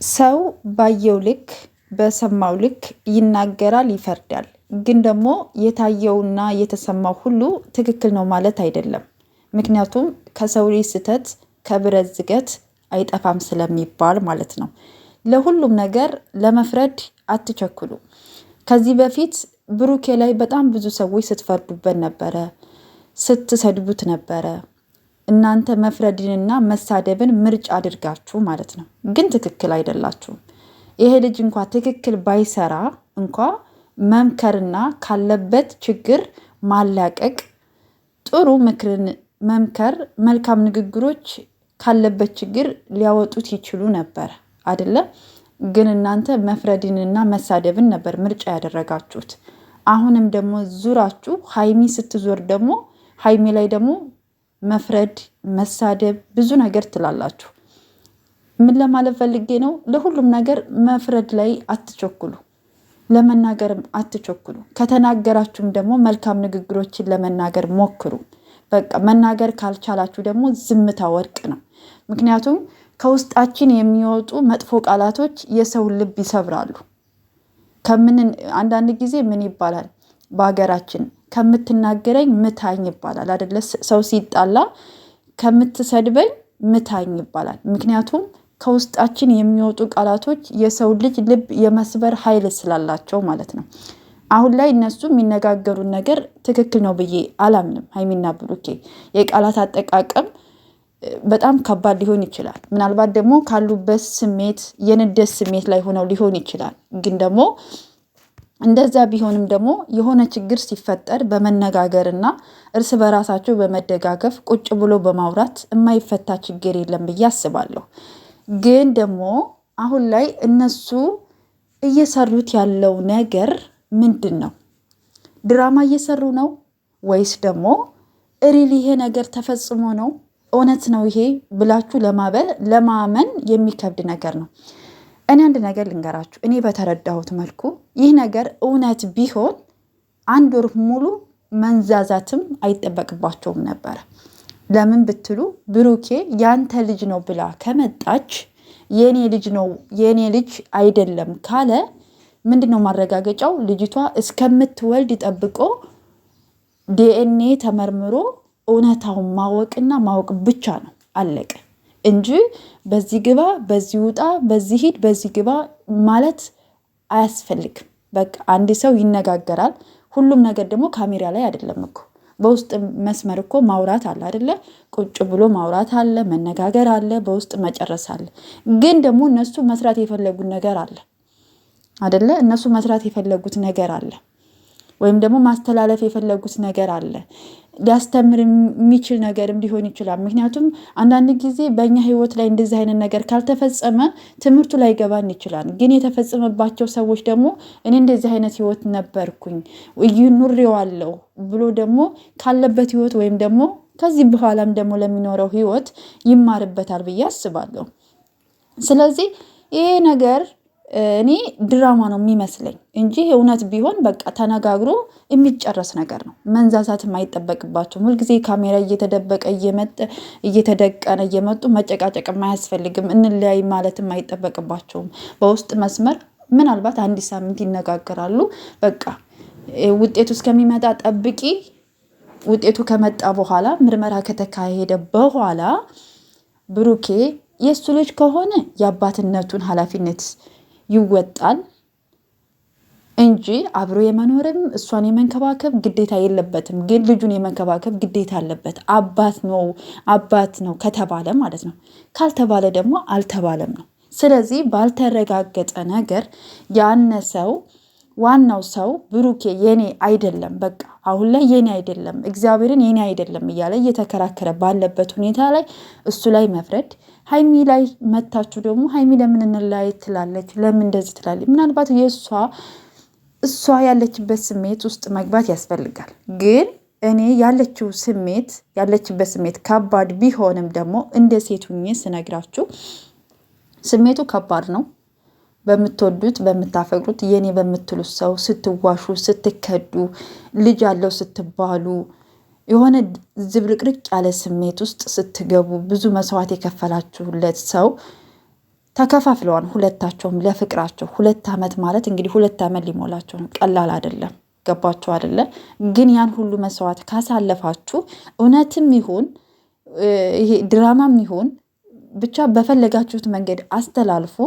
ሰው ባየው ልክ በሰማው ልክ ይናገራል፣ ይፈርዳል። ግን ደግሞ የታየውና የተሰማው ሁሉ ትክክል ነው ማለት አይደለም። ምክንያቱም ከሰው ልጅ ስህተት ከብረት ዝገት አይጠፋም ስለሚባል ማለት ነው። ለሁሉም ነገር ለመፍረድ አትቸኩሉ። ከዚህ በፊት ብሩኬ ላይ በጣም ብዙ ሰዎች ስትፈርዱበት ነበረ፣ ስትሰድቡት ነበረ። እናንተ መፍረድንና መሳደብን ምርጫ አድርጋችሁ ማለት ነው። ግን ትክክል አይደላችሁም። ይሄ ልጅ እንኳ ትክክል ባይሰራ እንኳ መምከርና ካለበት ችግር ማላቀቅ፣ ጥሩ ምክርን መምከር፣ መልካም ንግግሮች ካለበት ችግር ሊያወጡት ይችሉ ነበር አይደለ? ግን እናንተ መፍረድንና መሳደብን ነበር ምርጫ ያደረጋችሁት። አሁንም ደግሞ ዙራችሁ ሀይሚ ስትዞር ደግሞ ሀይሚ ላይ ደግሞ መፍረድ፣ መሳደብ፣ ብዙ ነገር ትላላችሁ። ምን ለማለት ፈልጌ ነው? ለሁሉም ነገር መፍረድ ላይ አትቸኩሉ፣ ለመናገርም አትቸኩሉ። ከተናገራችሁም ደግሞ መልካም ንግግሮችን ለመናገር ሞክሩ። በቃ መናገር ካልቻላችሁ ደግሞ ዝምታ ወርቅ ነው። ምክንያቱም ከውስጣችን የሚወጡ መጥፎ ቃላቶች የሰውን ልብ ይሰብራሉ። አንዳንድ ጊዜ ምን ይባላል በሀገራችን ከምትናገረኝ ምታኝ ይባላል አይደለ? ሰው ሲጣላ ከምትሰድበኝ ምታኝ ይባላል። ምክንያቱም ከውስጣችን የሚወጡ ቃላቶች የሰው ልጅ ልብ የመስበር ኃይል ስላላቸው ማለት ነው። አሁን ላይ እነሱ የሚነጋገሩን ነገር ትክክል ነው ብዬ አላምንም። ሀይሚና ብሩኬ የቃላት አጠቃቀም በጣም ከባድ ሊሆን ይችላል። ምናልባት ደግሞ ካሉበት ስሜት የንደት ስሜት ላይ ሆነው ሊሆን ይችላል። ግን ደግሞ እንደዛ ቢሆንም ደግሞ የሆነ ችግር ሲፈጠር በመነጋገር እና እርስ በራሳቸው በመደጋገፍ ቁጭ ብሎ በማውራት የማይፈታ ችግር የለም ብዬ አስባለሁ። ግን ደግሞ አሁን ላይ እነሱ እየሰሩት ያለው ነገር ምንድን ነው? ድራማ እየሰሩ ነው ወይስ ደግሞ ሪል ይሄ ነገር ተፈጽሞ ነው? እውነት ነው ይሄ ብላችሁ ለማመን የሚከብድ ነገር ነው። እኔ አንድ ነገር ልንገራችሁ። እኔ በተረዳሁት መልኩ ይህ ነገር እውነት ቢሆን 1 ወር ሙሉ መንዛዛትም አይጠበቅባቸውም ነበረ። ለምን ብትሉ ብሩኬ ያንተ ልጅ ነው ብላ ከመጣች የኔ ልጅ ነው የኔ ልጅ አይደለም ካለ ምንድነው ማረጋገጫው? ልጅቷ እስከምትወልድ ጠብቆ ዲኤንኤ ተመርምሮ እውነታውን ማወቅና ማወቅ ብቻ ነው። አለቀ እንጂ በዚህ ግባ፣ በዚህ ውጣ፣ በዚህ ሂድ፣ በዚህ ግባ ማለት አያስፈልግም። በቃ አንድ ሰው ይነጋገራል። ሁሉም ነገር ደግሞ ካሜራ ላይ አይደለም እኮ በውስጥ መስመር እኮ ማውራት አለ አይደለ? ቁጭ ብሎ ማውራት አለ፣ መነጋገር አለ፣ በውስጥ መጨረስ አለ። ግን ደግሞ እነሱ መስራት የፈለጉት ነገር አለ አይደለ? እነሱ መስራት የፈለጉት ነገር አለ፣ ወይም ደግሞ ማስተላለፍ የፈለጉት ነገር አለ። ሊያስተምር የሚችል ነገርም ሊሆን ይችላል። ምክንያቱም አንዳንድ ጊዜ በእኛ ሕይወት ላይ እንደዚህ አይነት ነገር ካልተፈጸመ ትምህርቱ ላይ ገባን ይችላል። ግን የተፈጸመባቸው ሰዎች ደግሞ እኔ እንደዚህ አይነት ሕይወት ነበርኩኝ ኑሬዋለሁ ብሎ ደግሞ ካለበት ሕይወት ወይም ደግሞ ከዚህ በኋላም ደግሞ ለሚኖረው ሕይወት ይማርበታል ብዬ አስባለሁ። ስለዚህ ይሄ ነገር እኔ ድራማ ነው የሚመስለኝ እንጂ እውነት ቢሆን በቃ ተነጋግሮ የሚጨረስ ነገር ነው። መንዛዛትም አይጠበቅባቸውም። ሁልጊዜ ካሜራ እየተደበቀ እየተደቀነ እየመጡ መጨቃጨቅም አያስፈልግም። እንለያይ ማለትም አይጠበቅባቸውም። በውስጥ መስመር ምናልባት 1 ሳምንት ይነጋገራሉ። በቃ ውጤቱ እስከሚመጣ ጠብቂ። ውጤቱ ከመጣ በኋላ ምርመራ ከተካሄደ በኋላ ብሩኬ የእሱ ልጅ ከሆነ የአባትነቱን ኃላፊነት ይወጣል እንጂ አብሮ የመኖርም እሷን የመንከባከብ ግዴታ የለበትም። ግን ልጁን የመንከባከብ ግዴታ አለበት። አባት ነው ከተባለ ማለት ነው። ካልተባለ ደግሞ አልተባለም ነው። ስለዚህ ባልተረጋገጠ ነገር ያነሰው ዋናው ሰው ብሩኬ የኔ አይደለም፣ በቃ አሁን ላይ የኔ አይደለም፣ እግዚአብሔርን የኔ አይደለም እያለ እየተከራከረ ባለበት ሁኔታ ላይ እሱ ላይ መፍረድ፣ ሀይሚ ላይ መታችሁ ደግሞ ሀይሚ ለምን እንለያይ ትላለች፣ ለምን እንደዚህ ትላለች። ምናልባት እሷ ያለችበት ስሜት ውስጥ መግባት ያስፈልጋል። ግን እኔ ያለችበት ስሜት ከባድ ቢሆንም ደግሞ እንደ ሴት ሁኜ ስነግራችሁ ስሜቱ ከባድ ነው። በምትወዱት በምታፈቅሩት የኔ በምትሉት ሰው ስትዋሹ፣ ስትከዱ፣ ልጅ አለው ስትባሉ የሆነ ዝብርቅርቅ ያለ ስሜት ውስጥ ስትገቡ ብዙ መስዋዕት የከፈላችሁለት ሰው ተከፋፍለዋል ሁለታቸውም ለፍቅራቸው። 2 ዓመት ማለት እንግዲህ 2 ዓመት ሊሞላቸው ነው። ቀላል አይደለም። ገባችሁ አይደለ? ግን ያን ሁሉ መስዋዕት ካሳለፋችሁ እውነትም ይሁን ይሄ ድራማም ይሁን ብቻ በፈለጋችሁት መንገድ አስተላልፉ።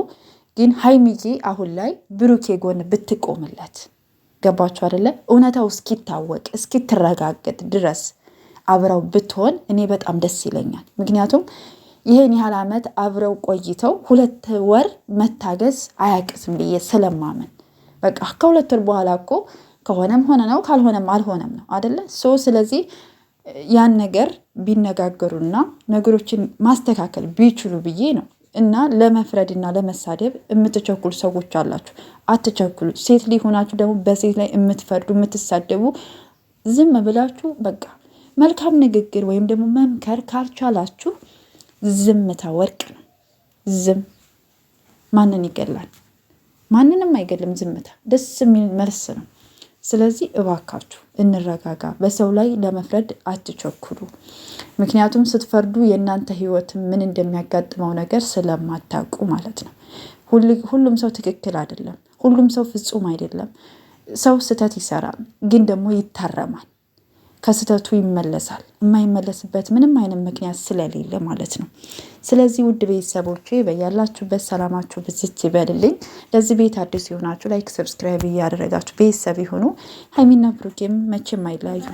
ግን ሀይሚዬ አሁን ላይ ብሩኬ ጎን ብትቆምለት፣ ገባችሁ አይደለ? እውነታው እስኪታወቅ እስኪትረጋገጥ ድረስ አብረው ብትሆን እኔ በጣም ደስ ይለኛል። ምክንያቱም ይሄን ያህል ዓመት አብረው ቆይተው 2 ወር መታገስ አያቅስም ብዬ ስለማመን በቃ ከ2 ወር በኋላ እኮ ከሆነም ሆነ ነው፣ ካልሆነም አልሆነም ነው አደለ? ስለዚህ ያን ነገር ቢነጋገሩና ነገሮችን ማስተካከል ቢችሉ ብዬ ነው። እና ለመፍረድና ለመሳደብ የምትቸኩሉ ሰዎች አላችሁ፣ አትቸኩሉ። ሴት ልጅ ሆናችሁ ደግሞ በሴት ላይ የምትፈርዱ የምትሳደቡ ዝም ብላችሁ በቃ መልካም ንግግር ወይም ደግሞ መምከር ካልቻላችሁ ዝምታ ወርቅ ነው። ዝም ማንን ይገላል? ማንንም አይገልም። ዝምታ ደስ የሚል መልስ ነው። ስለዚህ እባካችሁ እንረጋጋ። በሰው ላይ ለመፍረድ አትቸኩሉ። ምክንያቱም ስትፈርዱ የእናንተ ህይወት ምን እንደሚያጋጥመው ነገር ስለማታውቁ ማለት ነው። ሁሉም ሰው ትክክል አይደለም። ሁሉም ሰው ፍጹም አይደለም። ሰው ስህተት ይሰራል፣ ግን ደግሞ ይታረማል። ከስህተቱ ይመለሳል። የማይመለስበት ምንም አይነት ምክንያት ስለሌለ ማለት ነው። ስለዚህ ውድ ቤተሰቦቼ በያላችሁበት ሰላማችሁ ብዝት ይበልልኝ። ለዚህ ቤት አዲስ የሆናችሁ ላይክ፣ ሰብስክራይብ እያደረጋችሁ ቤተሰብ ይሁኑ። ሀይሚና ብሩኬም መቼም አይለያዩ።